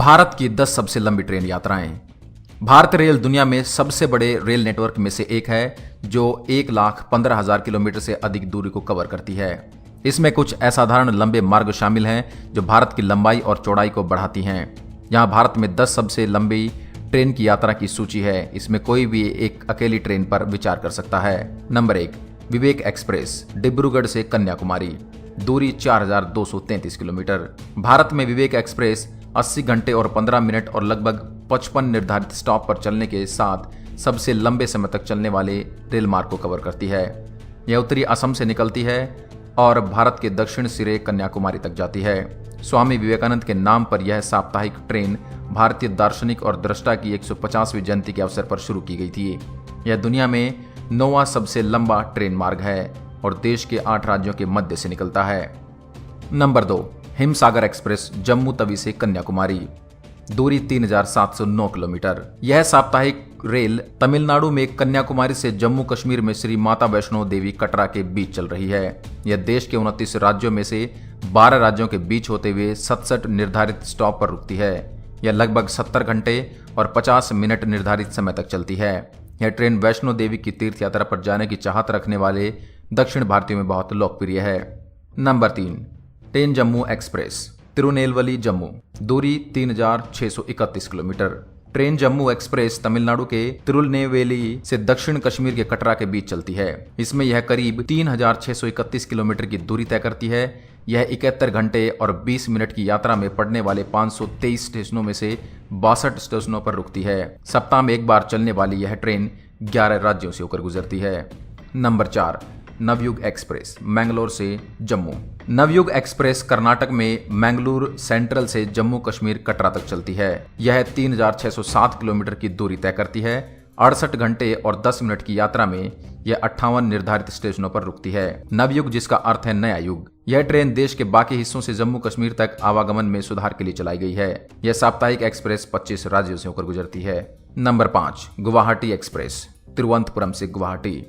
भारत की 10 सबसे लंबी ट्रेन यात्राएं। भारत रेल दुनिया में सबसे बड़े रेल नेटवर्क में से एक है जो 1,15,000 किलोमीटर से अधिक दूरी को कवर करती है। इसमें कुछ असाधारण लंबे मार्ग शामिल हैं जो भारत की लंबाई और चौड़ाई को बढ़ाती हैं। यहाँ भारत में 10 सबसे लंबी ट्रेन की यात्रा की सूची है। इसमें कोई भी एक अकेली ट्रेन पर विचार कर सकता है। नंबर 1, विवेक एक्सप्रेस, डिब्रूगढ़ से कन्याकुमारी, दूरी 4,233 किलोमीटर। भारत में विवेक एक्सप्रेस 80 घंटे और 15 मिनट और लगभग 55 निर्धारित स्टॉप पर चलने के साथ सबसे लंबे समय तक चलने वाले रेल मार्ग को कवर करती है। यह उत्तरी असम से निकलती है और भारत के दक्षिण सिरे कन्याकुमारी तक जाती है। स्वामी विवेकानंद के नाम पर यह साप्ताहिक ट्रेन भारतीय दार्शनिक और दृष्टा की 150वीं जयंती के अवसर पर शुरू की गई थी। यह दुनिया में 9वां सबसे लंबा ट्रेन मार्ग है और देश के 8 राज्यों के मध्य से निकलता है। नंबर 2, हिमसागर एक्सप्रेस, जम्मू तवी से कन्याकुमारी, दूरी 3,709 किलोमीटर। यह साप्ताहिक रेल तमिलनाडु में कन्याकुमारी से जम्मू कश्मीर में श्री माता वैष्णो देवी कटरा के बीच चल रही है। यह देश के 29 राज्यों में से 12 राज्यों के बीच होते हुए 67 निर्धारित स्टॉप पर रुकती है। यह लगभग 70 घंटे और 50 मिनट निर्धारित समय तक चलती है। यह ट्रेन वैष्णो देवी की तीर्थ यात्रा पर जाने की चाहत रखने वाले दक्षिण भारतीयों में बहुत लोकप्रिय है। Number 3, train Jammu express, Tirunelveli Jammu, दूरी 3,631 kilometre. Train Jammu express Tamil Nadu के तिरुनेलवेली से दक्षिण कश्मीर के कटरा के बीच चलती है। इसमें यह करीब 3,631 किलोमीटर की दूरी तय करती है। यह 71 घंटे और 20 मिनट की यात्रा में पड़ने वाले 523 स्टेशनों में से 62 स्टेशनों पर रुकती है। सप्ताह में एक बार चलने वाली यह ट्रेन 11 राज्यों से होकर गुजरती है। नंबर 4, नवयुग एक्सप्रेस, मैंगलोर से जम्मू। नवयुग एक्सप्रेस कर्नाटक में मैंगलोर सेंट्रल से जम्मू कश्मीर कटरा तक चलती है। यह 3,607 किलोमीटर की दूरी तय करती है। 68 घंटे और 10 मिनट की यात्रा में यह 58 निर्धारित स्टेशनों पर रुकती है। नवयुग जिसका अर्थ है नया युग। यह ट्रेन देश के बाकी हिस्सों से जम्मू कश्मीर तक आवागमन में सुधार के लिए चलाई गई है। यह साप्ताहिक एक्सप्रेस 25 राज्यों से होकर गुजरती है। नंबर 5, गुवाहाटी एक्सप्रेस, तिरुवनंतपुरम से गुवाहाटी,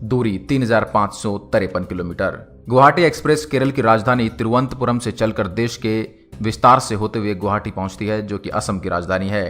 दूरी 3,553 किलोमीटर। गुवाहाटी एक्सप्रेस केरल की राजधानी तिरुवनंतपुरम से चलकर देश के विस्तार से होते हुए गुवाहाटी पहुंचती है जो कि असम की राजधानी है।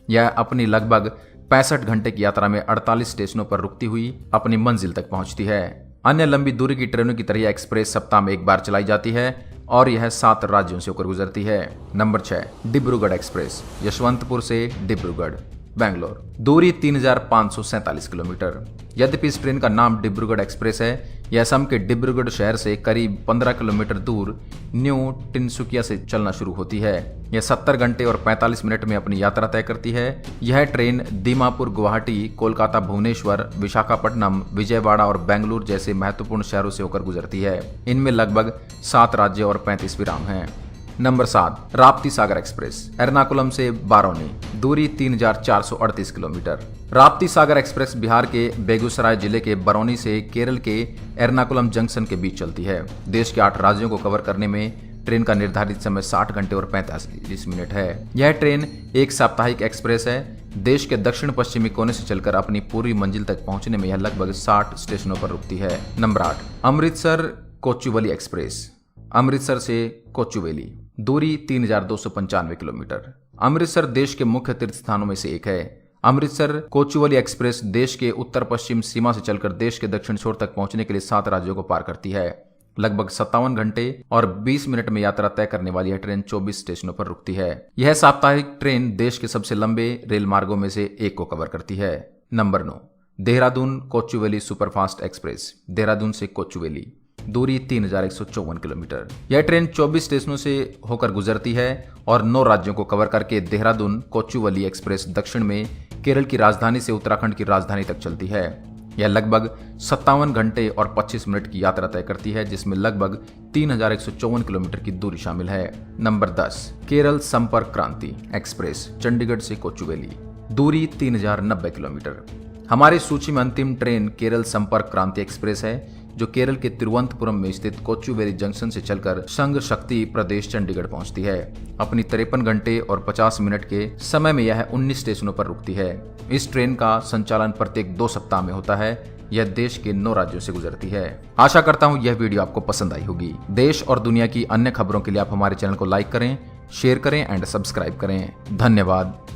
यह अपनी लगभग 65 घंटे की यात्रा में 48 स्टेशनों पर रुकती हुई अपनी मंजिल तक पहुंचती है। अन्य लंबी दूरी की ट्रेनों की तरह एक्सप्रेस सप्ताह में एक बार चलाई जाती है और यह 7 राज्यों से होकर गुजरती है। नंबर 6, डिब्रूगढ़ एक्सप्रेस, यशवंतपुर से डिब्रूगढ़, बेंगलोर, दूरी 3,547 किलोमीटर। यद्यपि इस ट्रेन का नाम डिब्रूगढ़ एक्सप्रेस है, यह असम के डिब्रूगढ़ शहर से करीब 15 किलोमीटर दूर न्यू टिनसुकिया से चलना शुरू होती है। यह 70 घंटे और 45 मिनट में अपनी यात्रा तय करती है। यह ट्रेन दीमापुर, गुवाहाटी, कोलकाता, भुवनेश्वर, विशाखापट्टनम, विजयवाड़ा और बेंगलुरु जैसे महत्वपूर्ण शहरों से होकर गुजरती है। इनमें लगभग 7 राज्य और 35 विराम हैं। नंबर 7, राप्ती सागर एक्सप्रेस, एर्नाकुलम से बारौनी, दूरी 3,438 किलोमीटर। राप्ती सागर एक्सप्रेस बिहार के बेगूसराय जिले के बरौनी से केरल के एर्नाकुलम जंक्शन के बीच चलती है। देश के 8 राज्यों को कवर करने में ट्रेन का निर्धारित समय 60 घंटे और 45 मिनट है। यह ट्रेन एक साप्ताहिक एक्सप्रेस है। देश के दक्षिण पश्चिमी कोने से चलकर अपनी पूर्वी मंजिल तक पहुंचने में यह लगभग 60 स्टेशनों पर रुकती है। नंबर 8, अमृतसर कोचुवेली एक्सप्रेस, अमृतसर से कोचुवेली, दूरी 3,295 किलोमीटर। अमृतसर देश के मुख्य तीर्थ स्थानों में से एक है। अमृतसर कोचुवेली एक्सप्रेस देश के उत्तर पश्चिम सीमा से चलकर देश के दक्षिण छोर तक पहुंचने के लिए 7 राज्यों को पार करती है। लगभग 57 घंटे और 20 मिनट में यात्रा तय करने वाली यह ट्रेन 24 स्टेशनों पर रुकती है। यह साप्ताहिक ट्रेन देश के सबसे लंबे रेल मार्गों में से एक को कवर करती है। Number 9, Dehradun Kochuveli superfast express, Dehradun से कोचुवेली, दूरी 3,154 किलोमीटर। यह ट्रेन 24 स्टेशनों से होकर गुजरती है और 9 राज्यों को कवर करके देहरादून कोचुवेली एक्सप्रेस दक्षिण में केरल की राजधानी से उत्तराखंड की राजधानी तक चलती है। यह लगभग 57 घंटे और 25 मिनट की यात्रा तय करती है जिसमें लगभग 3,154 किलोमीटर की दूरी शामिल है। नंबर 10, केरल संपर्क क्रांति एक्सप्रेस, चंडीगढ़ से कोचुवेली, दूरी 3,090 किलोमीटर। हमारी सूची में अंतिम ट्रेन केरल संपर्क क्रांति एक्सप्रेस है जो केरल के तिरुवनंतपुरम में स्थित कोचुवेली जंक्शन से चलकर संघ शक्ति प्रदेश चंडीगढ़ पहुंचती है। अपनी 53 घंटे और 50 मिनट के समय में यह 19 स्टेशनों पर रुकती है। इस ट्रेन का संचालन प्रत्येक 2 सप्ताह में होता है। यह देश के 9 राज्यों से गुजरती है। आशा करता हूँ यह वीडियो आपको पसंद आई होगी। देश और दुनिया की अन्य खबरों के लिए आप हमारे चैनल को लाइक करें शेयर करें एंड सब्सक्राइब करें। धन्यवाद।